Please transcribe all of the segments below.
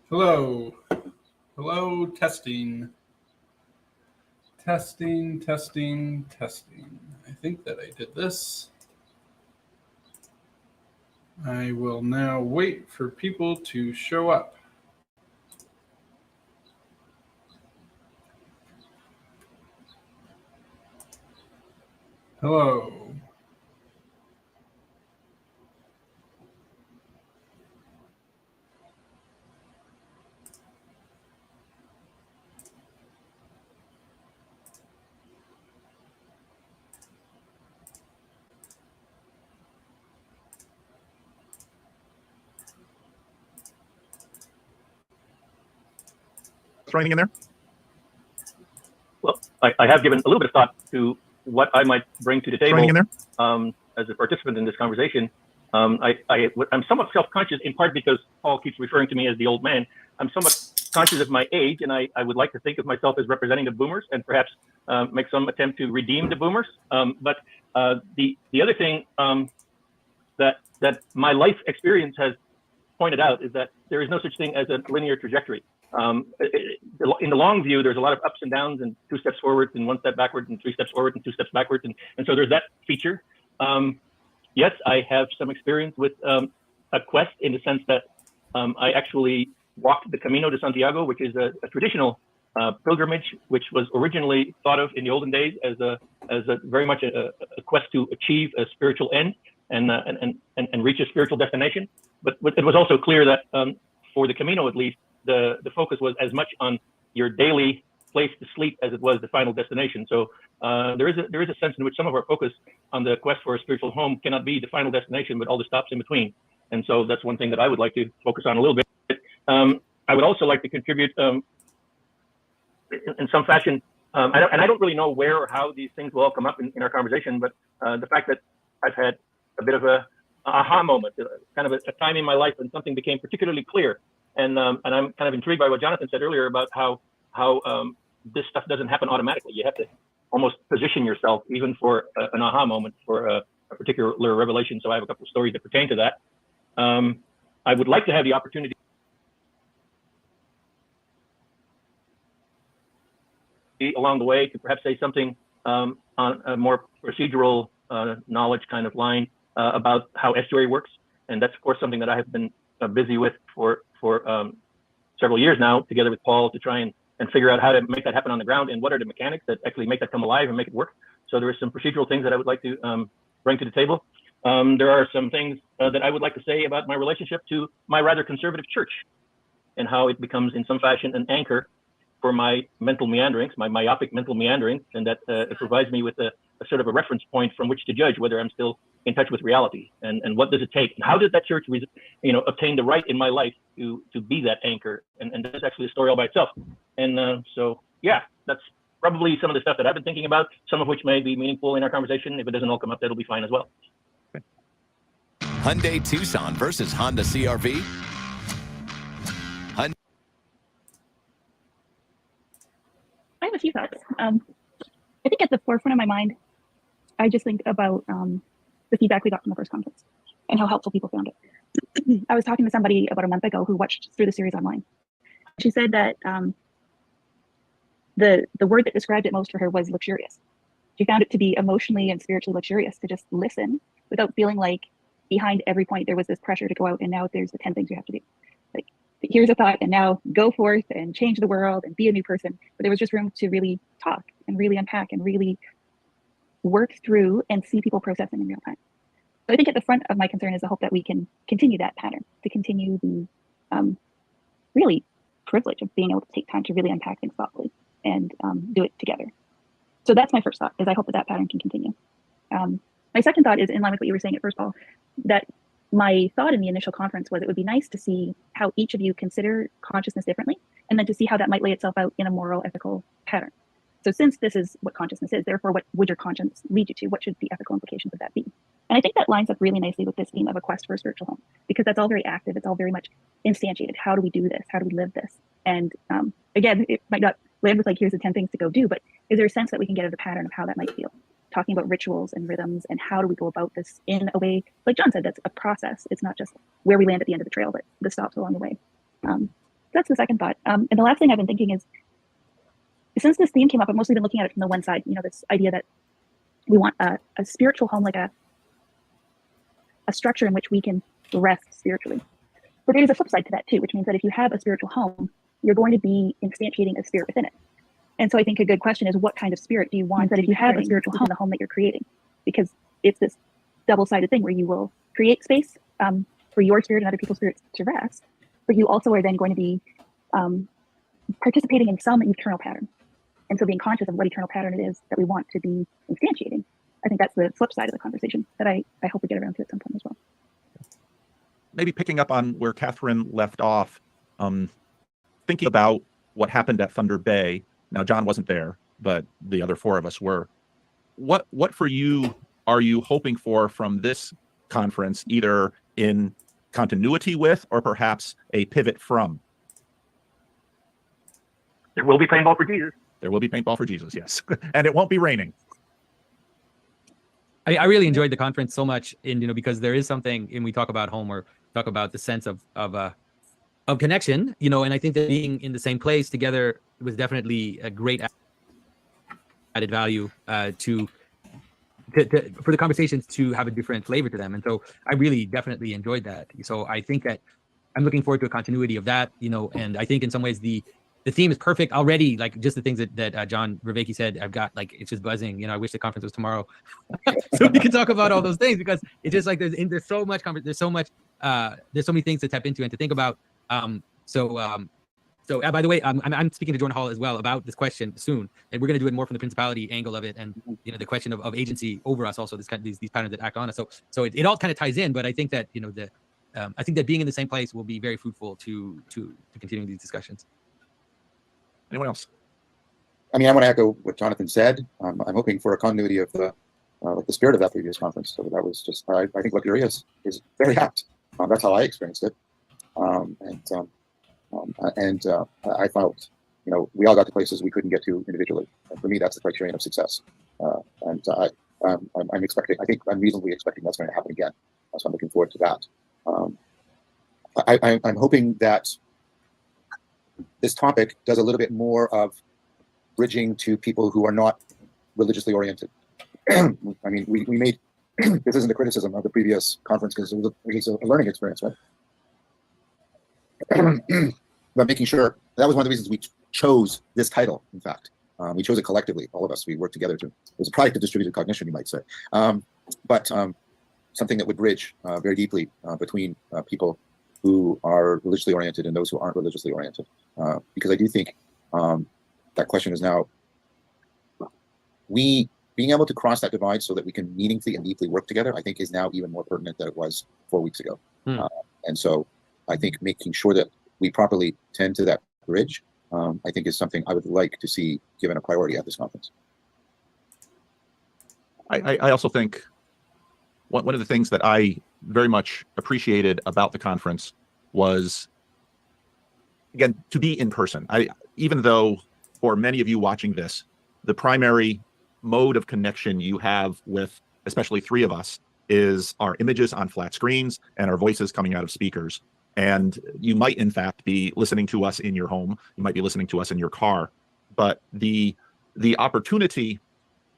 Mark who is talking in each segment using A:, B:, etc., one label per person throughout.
A: Hello. Hello, testing. Testing, testing, testing. I think that I did this. I will now wait for people to show up. Hello.
B: Throw anything in there?
C: Well, I have given a little bit of thought to what I might bring to the
B: Throw
C: table
B: anything in there?
C: As a participant in this conversation. I'm somewhat self-conscious, in part because Paul keeps referring to me as the old man. I'm somewhat conscious of my age, and I would like to think of myself as representing the boomers and perhaps make some attempt to redeem the boomers. But the other thing that my life experience has pointed out is that there is no such thing as a linear trajectory. In the long view, there's a lot of ups and downs and 2 steps forward and 1 step backward and 3 steps forward and 2 steps backwards. And so there's that feature. Yes, I have some experience with a quest in the sense that I actually walked the Camino de Santiago, which is a traditional pilgrimage, which was originally thought of in the olden days as a very much a quest to achieve a spiritual end and reach a spiritual destination. But it was also clear that for the Camino, at least, the focus was as much on your daily place to sleep as it was the final destination. So there is a sense in which some of our focus on the quest for a spiritual home cannot be the final destination, but all the stops in between. And so that's one thing that I would like to focus on a little bit. I would also like to contribute in some fashion, and I don't really know where or how these things will all come up in our conversation, but the fact that I've had a bit of a aha moment, kind of a time in my life when something became particularly clear. And I'm kind of intrigued by what Jonathan said earlier about how this stuff doesn't happen automatically. You have to almost position yourself even for an aha moment for a particular revelation. So I have a couple of stories that pertain to that. I would like to have the opportunity along the way to perhaps say something on a more procedural knowledge kind of line about how estuary works. And that's, of course, something that I have been busy with for several years now, together with Paul, to try and figure out how to make that happen on the ground and what are the mechanics that actually make that come alive and make it work. So there are some procedural things that I would like to bring to the table. There are some things that I would like to say about my relationship to my rather conservative church and how it becomes in some fashion an anchor for my mental meanderings, my myopic mental meanderings, and that it provides me with a sort of a reference point from which to judge whether I'm still in touch with reality, and what does it take, and how does that church, obtain the right in my life to be that anchor, and that's actually a story all by itself. And so, yeah, that's probably some of the stuff that I've been thinking about, some of which may be meaningful in our conversation. If it doesn't all come up, that'll be fine as well.
D: Hyundai Tucson versus Honda CR-V.
E: I have a few thoughts. I think at the forefront of my mind, I just think about the feedback we got from the first conference and how helpful people found it. I was talking to somebody about a month ago who watched through the series online. She said that the word that described it most for her was luxurious. She found it to be emotionally and spiritually luxurious to just listen without feeling like behind every point there was this pressure to go out and now there's the 10 things you have to do. Like, here's a thought and now go forth and change the world and be a new person. But there was just room to really talk and really unpack and really work through and see people processing in real time. So I think at the front of my concern is the hope that we can continue that pattern, to continue the really privilege of being able to take time to really unpack things thoughtfully and do it together. So that's my first thought, is I hope that pattern can continue. My second thought is in line with what you were saying at first, Paul, that my thought in the initial conference was it would be nice to see how each of you consider consciousness differently, and then to see how that might lay itself out in a moral, ethical pattern. So since this is what consciousness is, therefore, what would your conscience lead you to? What should the ethical implications of that be? And I think that lines up really nicely with this theme of a quest for a spiritual home, because that's all very active. It's all very much instantiated. How do we do this? How do we live this? And again, it might not land with like, here's the 10 things to go do, but is there a sense that we can get at a pattern of how that might feel? Talking about rituals and rhythms and how do we go about this in a way, like John said, that's a process. It's not just where we land at the end of the trail, but the stops along the way. that's the second thought. And the last thing I've been thinking is, since this theme came up, I've mostly been looking at it from the one side. This idea that we want a spiritual home, like a structure in which we can rest spiritually. But there's a flip side to that too, which means that if you have a spiritual home, you're going to be instantiating a spirit within it. And so I think a good question is, what kind of spirit do you want? That if you have a spiritual home, the home that you're creating, because it's this double-sided thing where you will create space for your spirit and other people's spirits to rest, but you also are then going to be participating in some eternal pattern. And so being conscious of what eternal pattern it is that we want to be instantiating, I think that's the flip side of the conversation that I hope we get around to at some point as well.
B: Maybe picking up on where Catherine left off, thinking about what happened at Thunder Bay. Now, John wasn't there, but the other four of us were. What for you are you hoping for from this conference, either in continuity with or perhaps a pivot from?
C: There will be paintball for Jesus.
B: There will be paintball for Jesus, yes. And it won't be raining.
F: I really enjoyed the conference so much, because there is something, and we talk about home or talk about the sense of connection, and I think that being in the same place together was definitely a great added value to for the conversations to have a different flavor to them. And so I really definitely enjoyed that. So I think that I'm looking forward to a continuity of that, and I think in some ways the theme is perfect already. Like just the things that John Vervaeke said, I've got it's just buzzing. I wish the conference was tomorrow so we can talk about all those things, because it's just like there's so much there's so many things to tap into and to think about. So by the way, I'm speaking to Jordan Hall as well about this question soon, and we're going to do it more from the principality angle of it, and the question of agency over us, also these patterns that act on us. So it all kind of ties in, but I think that I think that being in the same place will be very fruitful to continuing these discussions.
B: Anyone else?
G: I mean, I want to echo what Jonathan said. I'm hoping for a continuity of the spirit of that previous conference. So that was just, I think what Luxuria is very apt. That's how I experienced it. I felt, we all got to places we couldn't get to individually. And for me, that's the criterion of success. I'm reasonably expecting that's going to happen again. So I'm looking forward to that. I'm hoping that this topic does a little bit more of bridging to people who are not religiously oriented. I mean, we made, this isn't a criticism of the previous conference because it was a learning experience, right? But making sure, that was one of the reasons we chose this title, in fact. We chose it collectively, all of us. We worked together it was a product of distributed cognition, you might say. But something that would bridge very deeply between people who are religiously oriented and those who aren't religiously oriented. Because I do think that question is now, being able to cross that divide so that we can meaningfully and deeply work together, I think is now even more pertinent than it was 4 weeks ago. And so I think making sure that we properly tend to that bridge, I think is something I would like to see given a priority at this conference.
B: I also think one of the things that I very much appreciated about the conference was, again, to be in person. Even though for many of you watching this, the primary mode of connection you have with especially three of us is our images on flat screens and our voices coming out of speakers. And you might, in fact, be listening to us in your home. You might be listening to us in your car. But the opportunity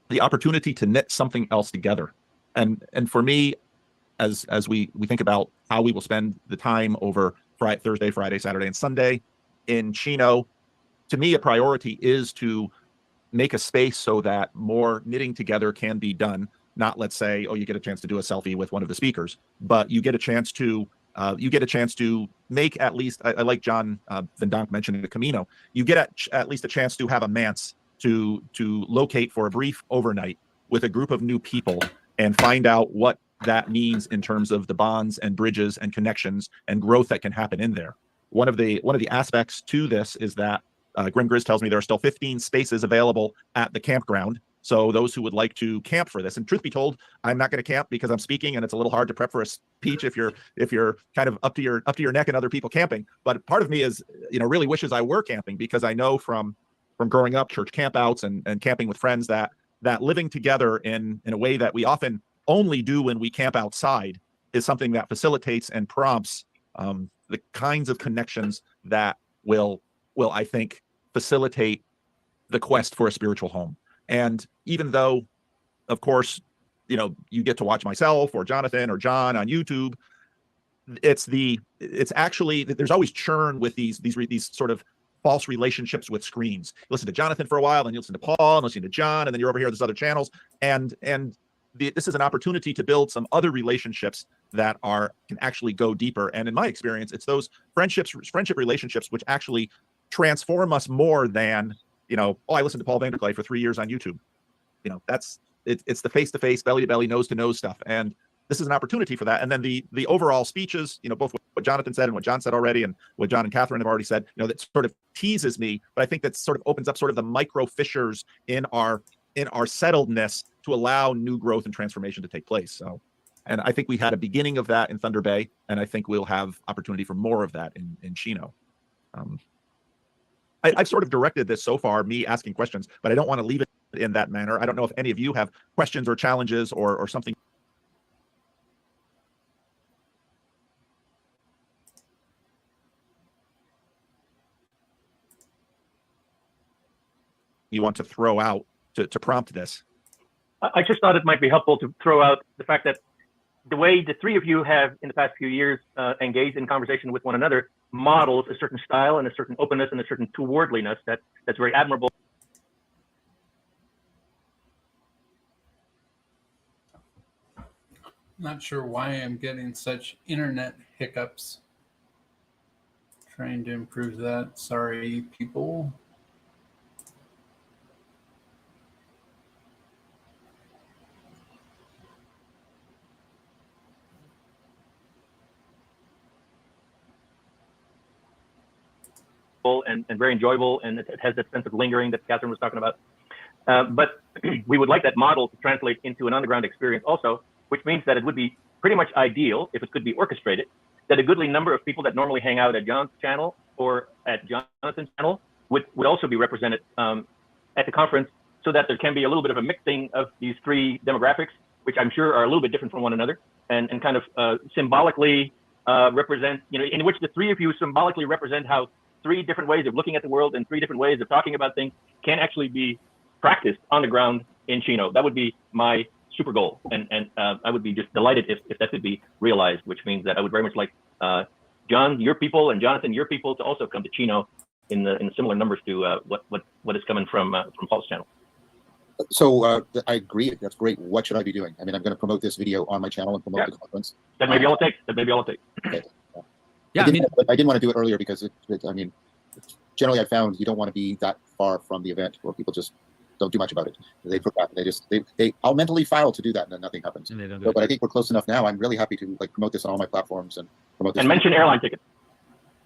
B: to knit something else together, and for me, as we think about how we will spend the time over Thursday, Friday, Saturday, and Sunday in Chino, to me, a priority is to make a space so that more knitting together can be done. Not, let's say, oh, you get a chance to do a selfie with one of the speakers, but you get a chance to make at least, I like John Van Donk mentioned the Camino, you get at least a chance to have a manse to locate for a brief overnight with a group of new people and find out what that means in terms of the bonds and bridges and connections and growth that can happen in there. One of the aspects to this is that Grim Grizz tells me there are still 15 spaces available at the campground. So those who would like to camp for this, and truth be told, I'm not going to camp because I'm speaking, and it's a little hard to prep for a speech if you're kind of up to your neck and other people camping. But part of me is, really wishes I were camping, because I know from growing up, church campouts and camping with friends, that living together in a way that we often only do when we camp outside is something that facilitates and prompts the kinds of connections that will I think facilitate the quest for a spiritual home. And even though, of course, you get to watch myself or Jonathan or John on YouTube, it's actually, there's always churn with these sort of false relationships with screens. You listen to Jonathan for a while, then you listen to Paul, and listen to John, and then you're over here at these other channels. And this is an opportunity to build some other relationships that can actually go deeper. And in my experience, it's those friendship relationships which actually transform us more than, I listened to Paul Vanderklay for 3 years on YouTube. It's the face-to-face, belly-to-belly, nose-to-nose stuff. And this is an opportunity for that. And then the overall speeches, both what Jonathan said and what John said already, and what John and Catherine have already said, that sort of teases me, but I think that sort of opens up sort of the micro fissures in our settledness to allow new growth and transformation to take place. So, and I think we had a beginning of that in Thunder Bay, and I think we'll have opportunity for more of that in Chino. I've sort of directed this so far, me asking questions, but I don't want to leave it in that manner. I don't know if any of you have questions or challenges or something. You want to throw out to prompt this?
C: I just thought it might be helpful to throw out the fact that the way the three of you have in the past few years engaged in conversation with one another models a certain style and a certain openness and a certain towardliness that's very admirable.
A: Not sure why I'm getting such internet hiccups. Trying to improve that. Sorry, people.
C: And very enjoyable, and it has that sense of lingering that Catherine was talking about. But we would like that model to translate into an underground experience also, which means that it would be pretty much ideal if it could be orchestrated, that a goodly number of people that normally hang out at John's channel or at Jonathan's channel would also be represented at the conference, so that there can be a little bit of a mixing of these three demographics, which I'm sure are a little bit different from one another, and kind of symbolically represent, in which the three of you symbolically represent how three different ways of looking at the world and three different ways of talking about things can actually be practiced on the ground in Chino. That would be my super goal. And I would be just delighted if that could be realized, which means that I would very much like John, your people, and Jonathan, your people, to also come to Chino in the similar numbers to what is coming from Paul's channel. So
G: I agree. That's great. What should I be doing? I mean, I'm going to promote this video on my channel and promote the conference.
C: That may be all it takes. That may be all it takes.
G: Okay.
F: Yeah,
G: I didn't want to do it earlier because generally I found you don't want to be that far from the event where people just don't do much about it. They forgot. I'll mentally file to do that, and then nothing happens. But I think we're close enough now. I'm really happy to promote this on all my platforms and promote this.
C: And mention airline tickets.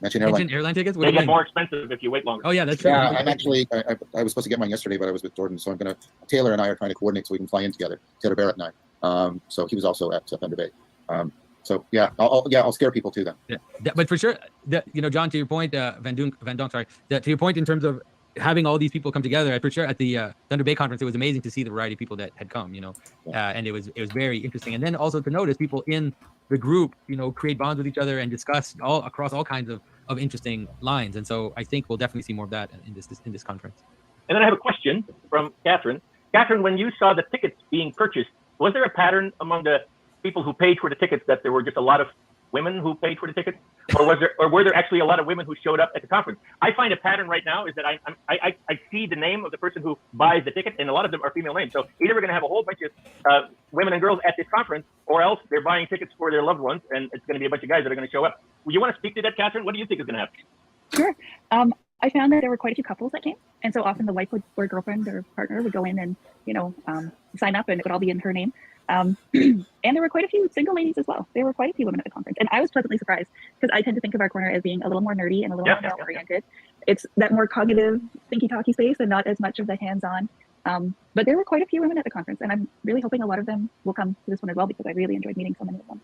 G: Mention
F: airline tickets. What
C: they get more expensive if you wait longer.
F: Oh yeah, that's true.
G: Yeah, I'm actually. I was supposed to get mine yesterday, but I was with Jordan, so I'm gonna. Taylor and I are trying to coordinate so we can fly in together. Taylor Barrett and I. So he was also at Thunder Bay. So yeah, I'll scare people too then.
F: Yeah, but for sure, John, to your point, Van Donk, sorry, to your point in terms of having all these people come together, for sure at the Thunder Bay conference, it was amazing to see the variety of people that had come, and it was very interesting. And then also to notice people in the group, create bonds with each other and discuss across all kinds of interesting lines. And so I think we'll definitely see more of that in this conference.
C: And then I have a question from Catherine. Catherine, when you saw the tickets being purchased, was there a pattern among the people who paid for the tickets that there were just a lot of women who paid for the tickets, or were there actually a lot of women who showed up at the conference? I find a pattern right now is that I see the name of the person who buys the ticket, and a lot of them are female names. So either we're going to have a whole bunch of women and girls at this conference, or else they're buying tickets for their loved ones, and it's going to be a bunch of guys that are going to show up. Would you want to speak to that, Catherine? What do you think is going to happen?
E: Sure. I found that there were quite a few couples that came, and so often the wife or girlfriend or partner would go in and sign up, and it would all be in her name. And there were quite a few single ladies as well. There were quite a few women at the conference, and I was pleasantly surprised because I tend to think of our corner as being a little more nerdy and a little more male oriented. It's that more cognitive, thinky talky space, and not as much of the hands-on. But there were quite a few women at the conference, and I'm really hoping a lot of them will come to this one as well because I really enjoyed meeting so many of them.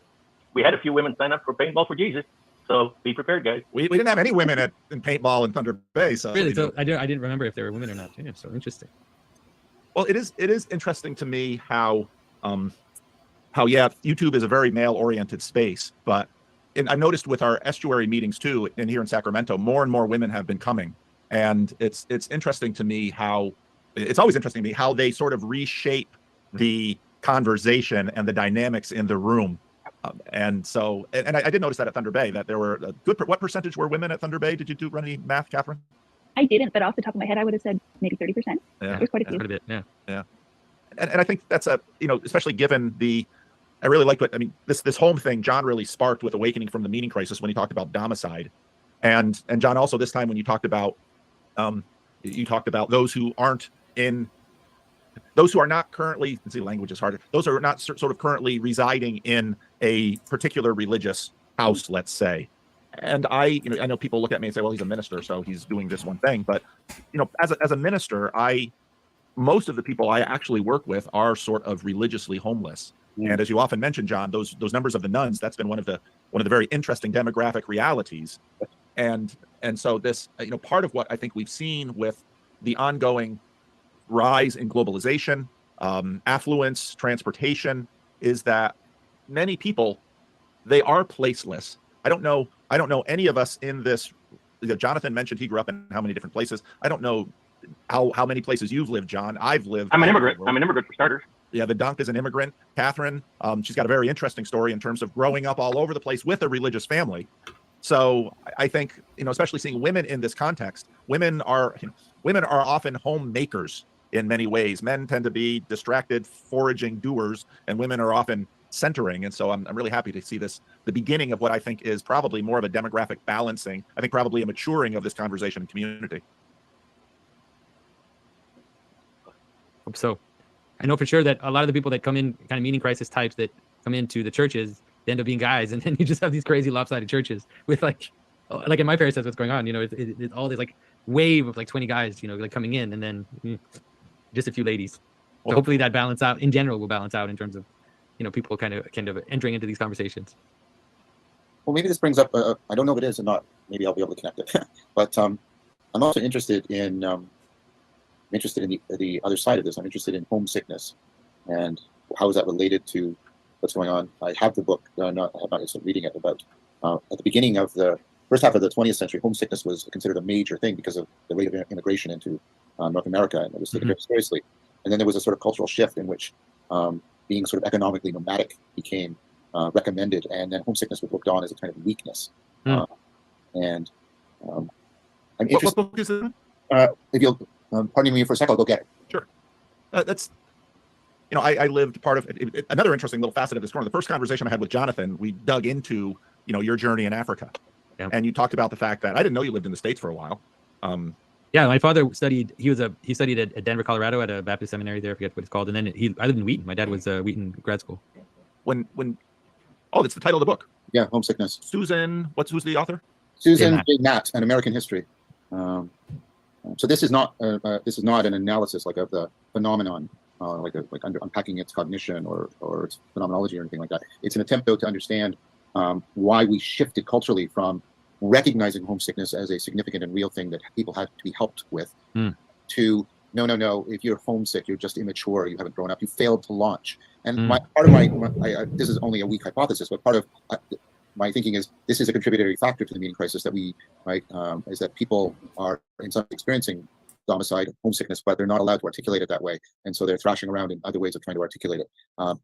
C: We had a few women sign up for Paintball for Jesus, so be prepared, guys.
B: We didn't have any women in paintball in Thunder Bay, so
F: really. So I didn't remember if there were women or not. Yeah, so interesting.
B: Well, it is interesting to me how YouTube is a very male-oriented space, but and I've noticed with our estuary meetings too, and here in Sacramento, more and more women have been coming, and it's interesting to me how it's always interesting to me how they sort of reshape the conversation and the dynamics in the room. And so, and I did notice that at Thunder Bay, that there were a good, what percentage were women at Thunder Bay? Did you run any math, Catherine?
E: I didn't, but off the top of my head, I would have said maybe 30%.
B: Yeah,
E: There's quite a few.
F: Quite a bit, yeah.
B: And I think that's a, especially given I really like this home thing John really sparked with Awakening from the Meaning Crisis when he talked about domicide. And John, also this time when you talked about those who are not currently, let's see, language is harder. Those who are not sort of currently residing in a particular religious house, let's say. And I know people look at me and say, well, he's a minister, so he's doing this one thing. But, as a minister, most of the people I actually work with are sort of religiously homeless. And as you often mention, John, those numbers of the nuns, that's been one of the very interesting demographic realities. And so this, part of what I think we've seen with the ongoing rise in globalization, affluence, transportation, is that many people, they are placeless. I don't know any of us in this. Jonathan mentioned he grew up in how many different places. I don't know how many places you've lived, John. I've lived.
C: I'm an immigrant. I'm an immigrant for starters.
B: Yeah, the Dunk is an immigrant. Catherine, she's got a very interesting story in terms of growing up all over the place with a religious family. So I think, especially seeing women in this context, women are often homemakers in many ways. Men tend to be distracted, foraging doers, and women are often centering. And so I'm really happy to see this, the beginning of what I think is probably more of a demographic balancing, I think probably a maturing of this conversation and community.
F: Hope so. I know for sure that a lot of the people that come in, kind of meaning crisis types that come into the churches, they end up being guys, and then you just have these crazy lopsided churches with like in my parish, that's what's going on. It's all this like wave of like 20 guys, like coming in, and then just a few ladies. So hopefully that balance out in general will balance out in terms of people kind of entering into these conversations.
G: Well, maybe this brings up, I don't know if it is or not, maybe I'll be able to connect it, but I'm also interested in the other side of this. I'm interested in homesickness and how is that related to what's going on. I have the book, I have not yet started reading it, about at the beginning of the first half of the 20th century, homesickness was considered a major thing because of the rate of immigration into North America, and it was taken very seriously. And then there was a sort of cultural shift in which being sort of economically nomadic became recommended, and then homesickness was looked on as a kind of weakness. I'm interested.
B: What book is it?
G: If you'll pardon me for a second, I'll go get it.
B: Sure. That's, I lived part of another interesting little facet of this story. The first conversation I had with Jonathan, we dug into, your journey in Africa.
F: Yeah.
B: And you talked about the fact that I didn't know you lived in the States for a while.
F: Yeah, my father studied. He studied at Denver, Colorado, at a Baptist seminary there. I forget what it's called. And then I lived in Wheaton. My dad was Wheaton grad school.
B: That's the title of the book.
G: Yeah, homesickness.
B: Susan, who's the author?
G: Susan J. Matt, An American History. So this is not an analysis like of the phenomenon, like unpacking its cognition or its phenomenology or anything like that. It's an attempt, though, to understand why we shifted culturally from recognizing homesickness as a significant and real thing that people had to be helped with, to no, if you're homesick, you're just immature, you haven't grown up, you failed to launch. And this is only a weak hypothesis, but part of my thinking is this is a contributory factor to the meaning crisis that is that people are in some experiencing domicide, homesickness, but they're not allowed to articulate it that way, and so they're thrashing around in other ways of trying to articulate it. And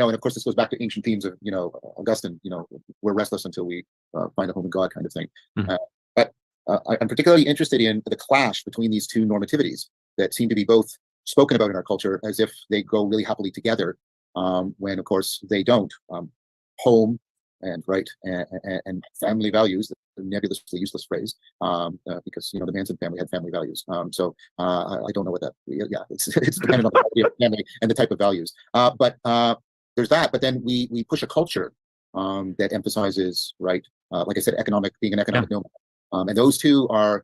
G: of course this goes back to ancient themes of Augustine. We're restless until we find a home in God, kind of thing. But I'm particularly interested in the clash between these two normativities that seem to be both spoken about in our culture as if they go really happily together, when of course they don't. Home and family values, the nebulously useless phrase, because the Manson family had family values. So I don't know what that. Yeah, it's dependent on the idea of family and the type of values. But there's that. But then we push a culture that emphasizes like I said, being an economic nomad, and those two are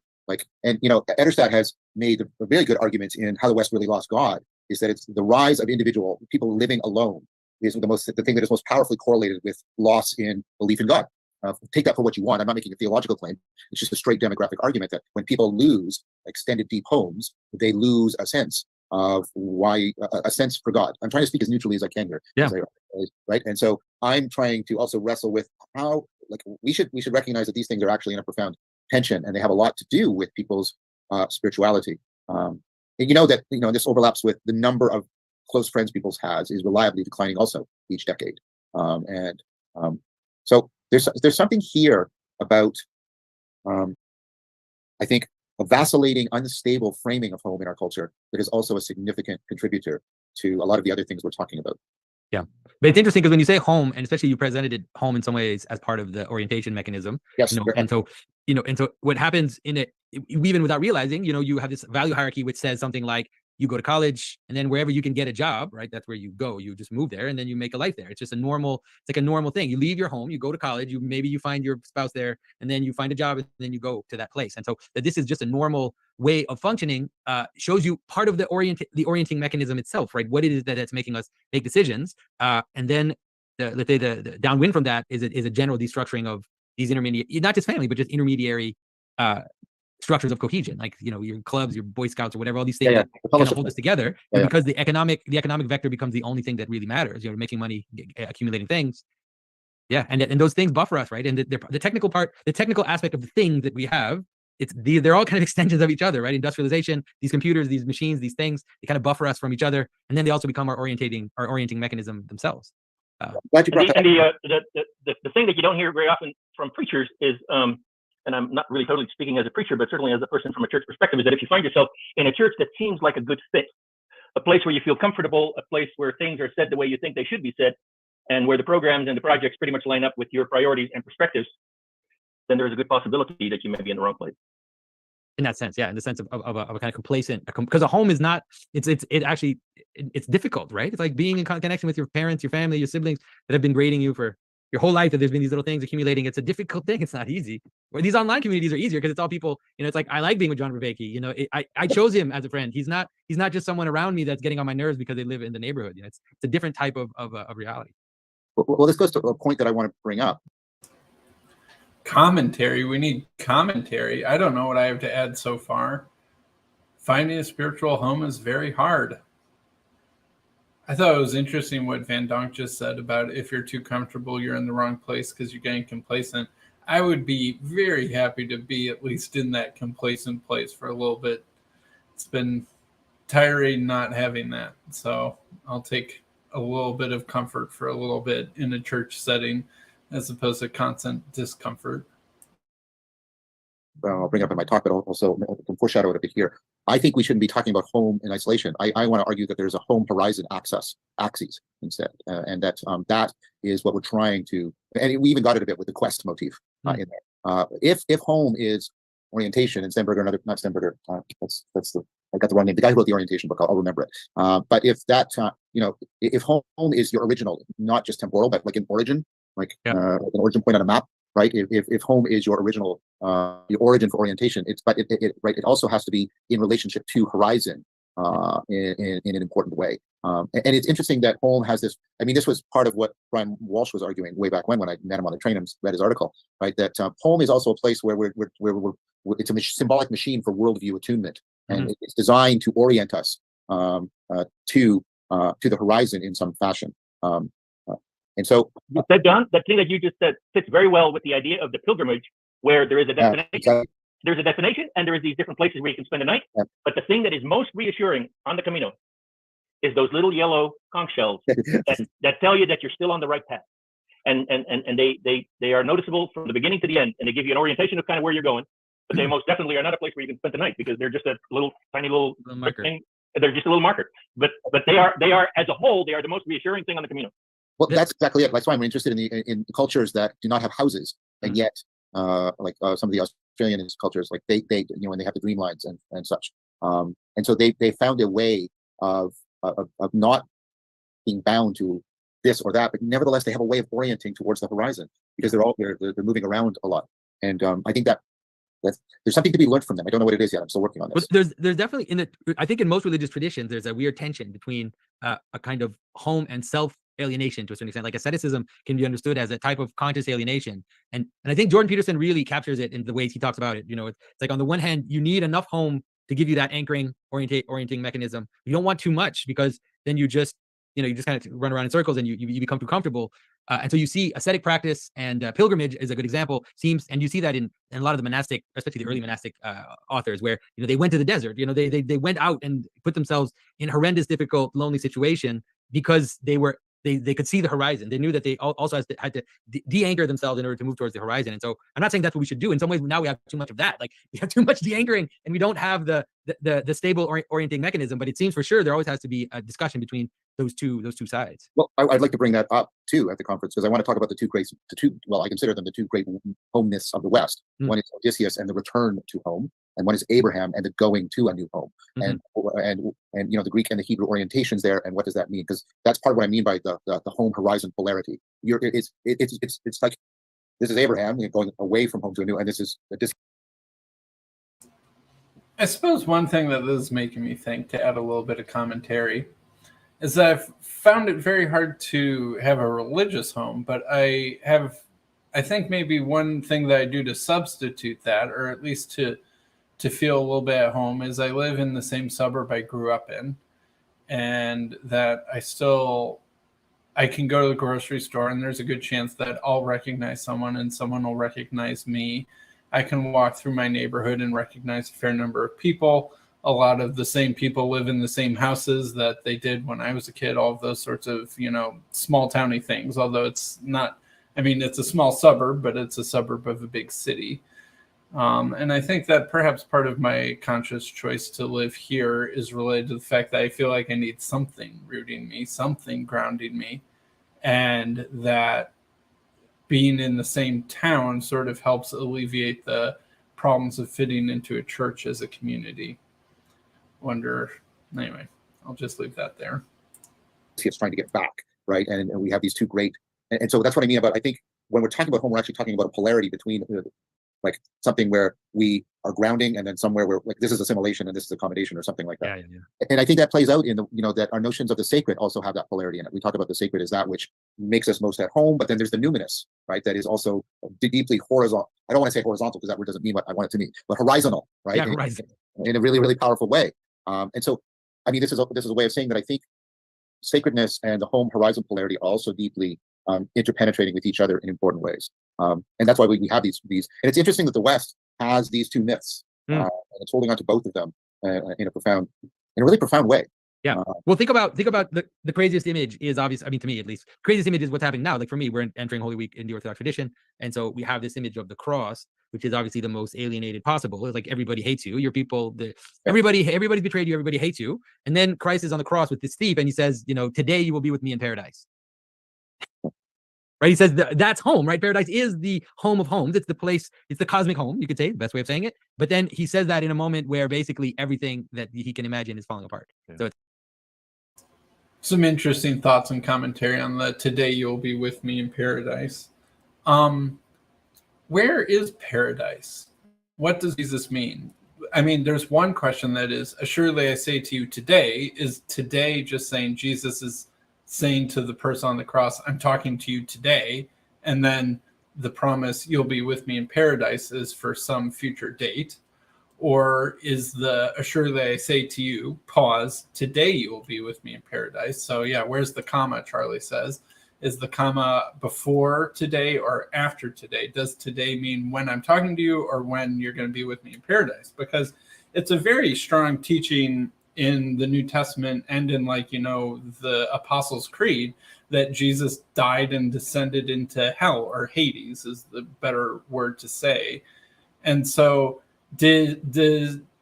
G: Ederstad has made a very good argument in How the West Really Lost God. Is that it's the rise of individual people living alone is the thing that is most powerfully correlated with loss in belief in God. Take that for what you want. I'm not making a theological claim. It's just a straight demographic argument that when people lose extended deep homes, they lose a sense of why a sense for God. I'm trying to speak as neutrally as I can here.
F: Yeah.
G: Right. And so I'm trying to also wrestle with how, like, we should recognize that these things are actually in a profound tension, and they have a lot to do with people's spirituality. And this overlaps with the number of close friends people's has is reliably declining also each decade. So there's something here about, I think, a vacillating, unstable framing of home in our culture that is also a significant contributor to a lot of the other things we're talking about.
F: Yeah, but it's interesting because when you say home, and especially you presented it home in some ways as part of the orientation mechanism.
G: Yes.
F: And so what happens in it, even without realizing, you have this value hierarchy which says something like you go to college, and then wherever you can get a job, right? That's where you go. You just move there, and then you make a life there. It's just it's like a normal thing. You leave your home, you go to college, maybe you find your spouse there, and then you find a job, and then you go to that place. And so that this is just a normal way of functioning shows you part of the orienting mechanism itself, right? What it is that's making us make decisions, and then let's say the downwind from that is a general destructuring of these intermediate, not just family, but just intermediary structures of cohesion, like your clubs, your Boy Scouts, or whatever, all these things that kind of hold us together. Because the economic vector becomes the only thing that really matters. Making money, accumulating things. Yeah, and those things buffer us, right? And the technical part, the technical aspect of the things that we have, they're all kind of extensions of each other, right? Industrialization, these computers, these machines, these things, they kind of buffer us from each other, and then they also become our orienting mechanism themselves.
G: Glad you brought that up.
C: The thing that you don't hear very often from preachers is, and I'm not really totally speaking as a preacher, but certainly as a person from a church perspective, is that if you find yourself in a church that seems like a good fit, a place where you feel comfortable, a place where things are said the way you think they should be said, and where the programs and the projects pretty much line up with your priorities and perspectives, then there's a good possibility that you may be in the wrong place.
F: In that sense, yeah, in the sense of a kind of complacent, because a home is not, it's difficult, right? It's like being in connection with your parents, your family, your siblings that have been grading you for your whole life, that there's been these little things accumulating. It's a difficult thing. It's not easy. Where these online communities are easier because it's all people, it's like, I like being with John Vervaeke. I chose him as a friend. He's not just someone around me that's getting on my nerves because they live in the neighborhood. It's a different type of reality.
G: Well, this goes to a point that I want to bring up.
A: Commentary. We need commentary. I don't know what I have to add so far. Finding a spiritual home is very hard. I thought it was interesting what Van Donk just said about if you're too comfortable, you're in the wrong place because you're getting complacent. I would be very happy to be at least in that complacent place for a little bit. It's been tiring not having that. So I'll take a little bit of comfort for a little bit in a church setting as opposed to constant discomfort.
G: I'll bring up in my talk, but also can foreshadow it a bit here. I think we shouldn't be talking about home in isolation. I want to argue that there's a home horizon axis instead, and that that is what we're trying to. And we even got it a bit with the quest motif in there. If home is orientation, and Stenberger, not Stenberger, that's the, I got the wrong name. The guy who wrote the orientation book, I'll remember it. But if that, if home is your original, not just temporal, but like an origin, like an origin point on a map. Right. If home is your original, the origin for orientation, it also has to be in relationship to horizon in an important way. And it's interesting that home has this. I mean, this was part of what Brian Walsh was arguing way back when I met him on the train and read his article. Right, that home is also a place where it's a symbolic machine for worldview attunement, and it's designed to orient us to the horizon in some fashion. And so,
C: John, that thing that you just said fits very well with the idea of the pilgrimage, where there is a destination.
G: Exactly.
C: There's a destination, and there is these different places where you can spend a night.
G: Yeah.
C: But the thing that is most reassuring on the Camino is those little yellow conch shells that tell you that you're still on the right path, and they are noticeable from the beginning to the end, and they give you an orientation of kind of where you're going. But they most definitely are not a place where you can spend the night, because they're just a tiny little
F: marker.
C: thing. They're just a little marker. But they are as a whole, they are the most reassuring thing on the Camino.
G: Well, that's exactly it. That's why I'm interested in cultures that do not have houses, and yet, like some of the Australian cultures, like they when they have the dream lines and such, and so they found a way of not being bound to this or that, but nevertheless they have a way of orienting towards the horizon, because they're moving around a lot, and I think that there's something to be learned from them. I don't know what it is yet. I'm still working on this.
F: But there's definitely I think in most religious traditions there's a weird tension between a kind of home and self alienation to a certain extent. Like asceticism can be understood as a type of conscious alienation, and I think Jordan Peterson really captures it in the ways he talks about it. It's like on the one hand you need enough home to give you that anchoring orienting mechanism. You don't want too much, because then you just kind of run around in circles, and you become too comfortable. And so you see ascetic practice and pilgrimage is a good example. And you see that in a lot of the monastic, especially the early monastic authors, where they went to the desert. They went out and put themselves in horrendous, difficult, lonely situation, because they could see the horizon. They knew that they also had to de-anchor themselves in order to move towards the horizon. And so I'm not saying that's what we should do. In some ways, now we have too much of that. Like, we have too much de-anchoring, and we don't have the stable orienting mechanism. But it seems for sure there always has to be a discussion between those two sides.
G: Well, I'd like to bring that up too at the conference, because I want to talk about I consider them the two great homeness of the West. One is Odysseus and the return to home, and one is Abraham and the going to a new home. And the Greek and the Hebrew orientations there, and what does that mean? Because that's part of what I mean by the home horizon polarity. It's like, this is Abraham going away from home to a new, and this is
A: I suppose one thing that this is making me think, to add a little bit of commentary, is that I've found it very hard to have a religious home, but I think maybe one thing that I do to substitute that, or at least to feel a little bit at home, is I live in the same suburb I grew up in, and that I can go to the grocery store, and there's a good chance that I'll recognize someone and someone will recognize me. I can walk through my neighborhood and recognize a fair number of people. A lot of the same people live in the same houses that they did when I was a kid, all of those sorts of, small towny things, although it's not, it's a small suburb, but it's a suburb of a big city. And I think that perhaps part of my conscious choice to live here is related to the fact that I feel like I need something rooting me, something grounding me, and that being in the same town sort of helps alleviate the problems of fitting into a church as a community. Anyway, I'll just leave that there.
G: It's trying to get back, right? And we have these two great, and so that's what I mean about, I think when we're talking about home, we're actually talking about a polarity between like something where we are grounding, and then somewhere where like this is assimilation and this is accommodation, or something like that. Yeah. And I think that plays out in the, that our notions of the sacred also have that polarity in it. We talk about the sacred as that which makes us most at home, but then there's the numinous, right? That is also deeply horizontal. I don't want to say horizontal because that word doesn't mean what I want it to mean, but horizontal, right?
F: Yeah, horizon.
G: In a really, really powerful way. And so, this is a way of saying that I think sacredness and the home horizon polarity are also deeply interpenetrating with each other in important ways. And that's why we have these. And it's interesting that the West has these two myths, and it's holding on to both of them in a really profound way.
F: Yeah. Well, think about the craziest image is obvious. To me at least, craziest image is what's happening now. Like for me, we're entering Holy Week in the Orthodox tradition, and so we have this image of the cross, which is obviously the most alienated possible. It's like everybody hates you. Your people, everybody betrayed you. Everybody hates you. And then Christ is on the cross with this thief, and he says, today you will be with me in paradise. Right? He says that's home, right? Paradise is the home of homes. It's the place. It's the cosmic home, you could say, the best way of saying it. But then he says that in a moment where basically everything that he can imagine is falling apart. Yeah. So it's
A: some interesting thoughts and commentary on the today you'll be with me in paradise. Where is paradise? What does Jesus mean? There's one question that is, assuredly I say to you today, is today just saying Jesus is saying to the person on the cross, I'm talking to you today, and then the promise you'll be with me in paradise is for some future date? Or is the assuredly I say to you, pause, today you will be with me in paradise? So yeah, where's the comma, Charlie says? Is the comma before today or after today? Does today mean when I'm talking to you or when you're going to be with me in paradise? Because it's a very strong teaching in the New Testament and in the Apostles' Creed that Jesus died and descended into hell, or Hades is the better word to say. And so did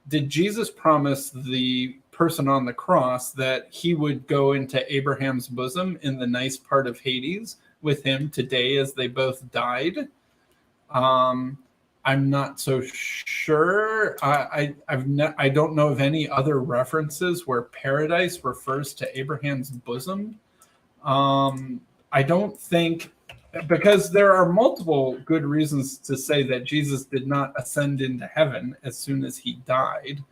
A: Jesus promise the person on the cross that he would go into Abraham's bosom in the nice part of Hades with him today as they both died? I'm not so sure. I don't know of any other references where paradise refers to Abraham's bosom. I don't think, because there are multiple good reasons to say that Jesus did not ascend into heaven as soon as he died.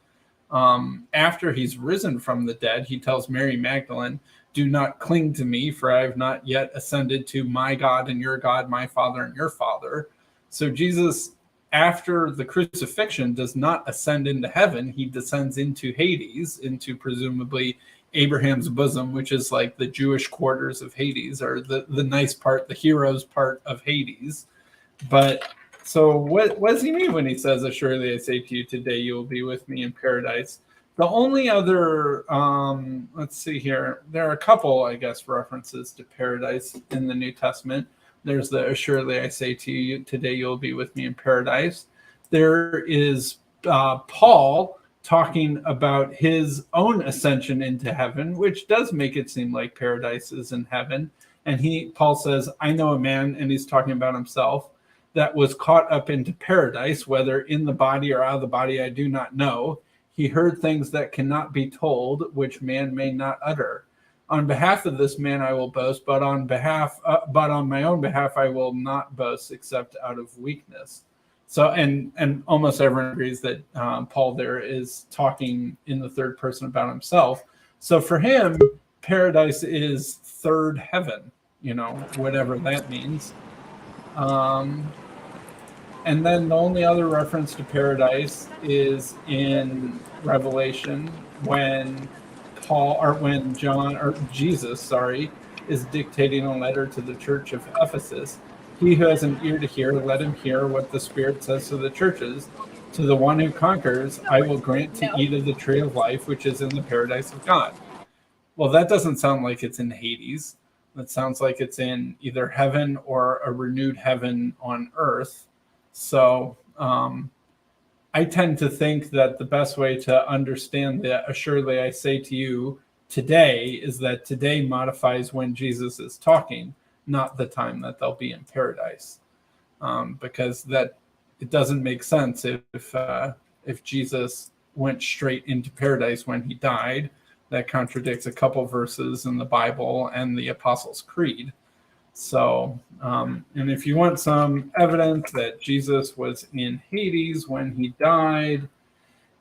A: After he's risen from the dead, he tells Mary Magdalene, do not cling to me, for I have not yet ascended to my God and your God, my Father and your Father. So Jesus after the crucifixion, does not ascend into heaven. He descends into Hades, into presumably Abraham's bosom, which is like the Jewish quarters of Hades, or the nice part, the hero's part of Hades. But so what does he mean when he says, "Assuredly I say to you, today you will be with me in paradise"? The only other, let's see here, there are a couple, I guess, references to paradise in the New Testament. There's the "Assuredly I say to you, today you'll be with me in paradise." There is Paul talking about his own ascension into heaven, which does make it seem like paradise is in heaven. And Paul says, "I know a man," and he's talking about himself, "that was caught up into paradise, whether in the body or out of the body, I do not know. He heard things that cannot be told, which man may not utter. On behalf of this man I will boast, but on my own behalf I will not boast, except out of weakness." So, and almost everyone agrees that Paul there is talking in the third person about himself. So for him, paradise is third heaven, whatever that means. And then the only other reference to paradise is in Revelation when Jesus is dictating a letter to the church of Ephesus. "He who has an ear to hear, let him hear what the Spirit says to the churches. To the one who conquers, I will grant to eat of the tree of life, which is in the paradise of God." Well, that doesn't sound like it's in Hades. That sounds like it's in either heaven or a renewed heaven on earth. So I tend to think that the best way to understand that "Assuredly I say to you today" is that today modifies when Jesus is talking, not the time that they'll be in paradise, because that it doesn't make sense if Jesus went straight into paradise when he died. That contradicts a couple verses in the Bible and the Apostles' Creed. So, and if you want some evidence that Jesus was in Hades when he died,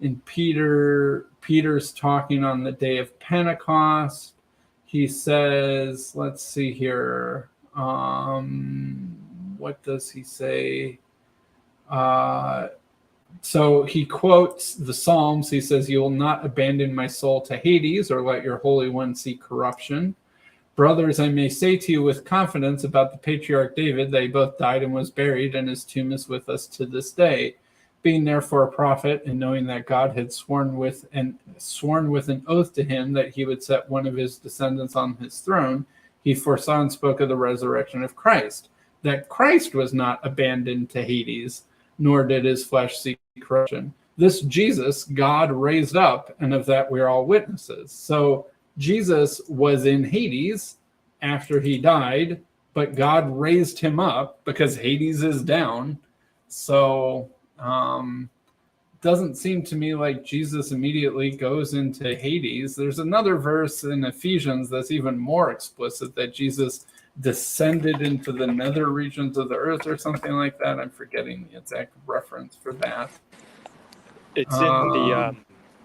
A: in Peter's talking on the day of Pentecost, he says, let's see here, what does he say? So he quotes the Psalms. He says, "You will not abandon my soul to Hades, or let your Holy One see corruption. Brothers, I may say to you with confidence about the patriarch David that he both died and was buried, and his tomb is with us to this day. Being therefore a prophet, and knowing that God had sworn with an oath to him that he would set one of his descendants on his throne, he foresaw and spoke of the resurrection of Christ, that Christ was not abandoned to Hades, nor did his flesh see corruption. This Jesus God raised up, and of that we are all witnesses." So Jesus was in Hades after he died, but God raised him up because Hades is down. So doesn't seem to me like Jesus immediately goes into Hades. There's another verse in Ephesians that's even more explicit, that Jesus descended into the nether regions of the earth or something like that. I'm forgetting the exact reference for that.
H: It's in the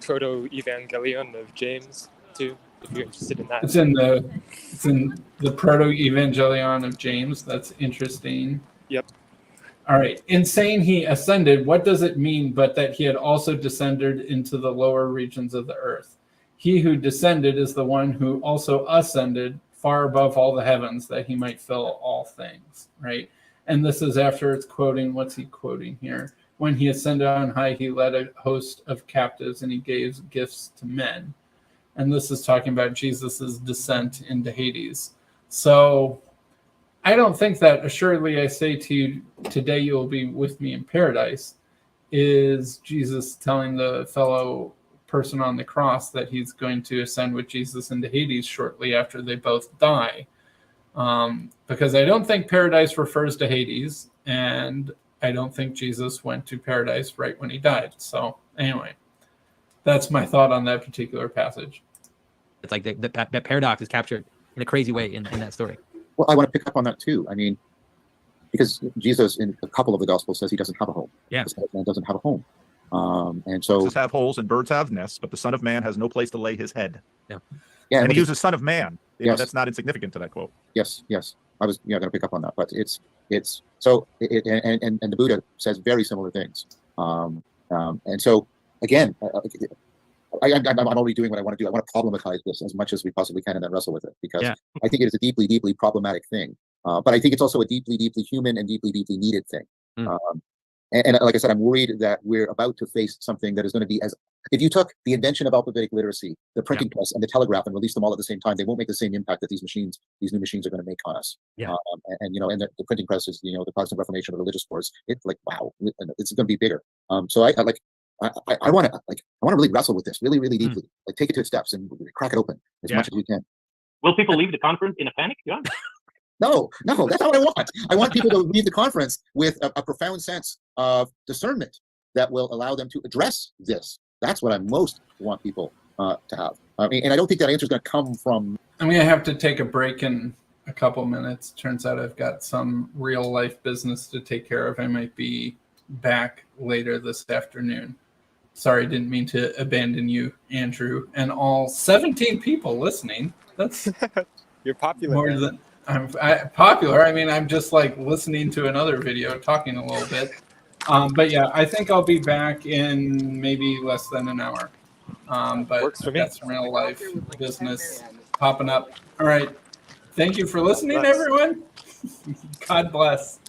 H: Proto-Evangelion of James too, if you're interested in that.
A: It's in the Proto-Evangelion of James. That's interesting.
H: Yep.
A: All right. In saying he ascended, what does it mean but that he had also descended into the lower regions of the earth? He who descended is the one who also ascended far above all the heavens, that he might fill all things, right? And this is after it's quoting, what's he quoting here? "When he ascended on high, he led a host of captives, and he gave gifts to men." And this is talking about Jesus's descent into Hades. So I don't think that "Assuredly I say to you, today you will be with me in paradise" is Jesus telling the fellow person on the cross that he's going to ascend with Jesus into Hades shortly after they both die. Because I don't think paradise refers to Hades, and I don't think Jesus went to paradise right when he died. So anyway, that's my thought on that particular passage.
F: It's like that paradox is captured in a crazy way in that story.
G: Well, I want to pick up on that too. I mean, because Jesus in a couple of the Gospels says he doesn't have a home.
F: Yeah.
G: The Son of Man doesn't have a home. And so
B: Horses have holes and birds have nests, but the Son of Man has no place to lay his head.
G: yeah,
B: And he
G: which is-
B: uses "Son of Man."
G: Yes.
B: That's not insignificant to that quote.
G: yes, I was going to pick up on that, but it's so and the Buddha says very similar things. And so again, I'm already doing what I want to do. I want to problematize this as much as we possibly can and then wrestle with it, because I think it is a deeply, deeply problematic thing. But I think it's also a deeply, deeply human and deeply, deeply needed thing. And like I said, I'm worried that we're about to face something that is going to be as, if you took the invention of alphabetic literacy, the printing press, and the telegraph and released them all at the same time, they won't make the same impact that these new machines are going to make on us. And the printing press is, the Protestant Reformation of religious wars. It's like, wow, it's going to be bigger. So I want to really wrestle with this really, really deeply. Like, take it to its steps and crack it open as much as we can.
C: Will people leave the conference in a panic, John?
G: No, that's not what I want. I want people to leave the conference with a profound sense of discernment that will allow them to address this. That's what I most want people to have. And I don't think that answer is going to come from.
A: I'm going to have to take a break in a couple minutes. Turns out I've got some real life business to take care of. I might be back later this afternoon. Sorry, didn't mean to abandon you, Andrew, and all 17 people listening. That's
H: You're popular.
A: more than I'm popular. I mean, I'm just like listening to another video, talking a little bit. But yeah, I think I'll be back in maybe less than an hour. But
H: Works for
A: I've
H: me.
A: got some real life business popping up. All right. Thank you for listening, everyone. God bless.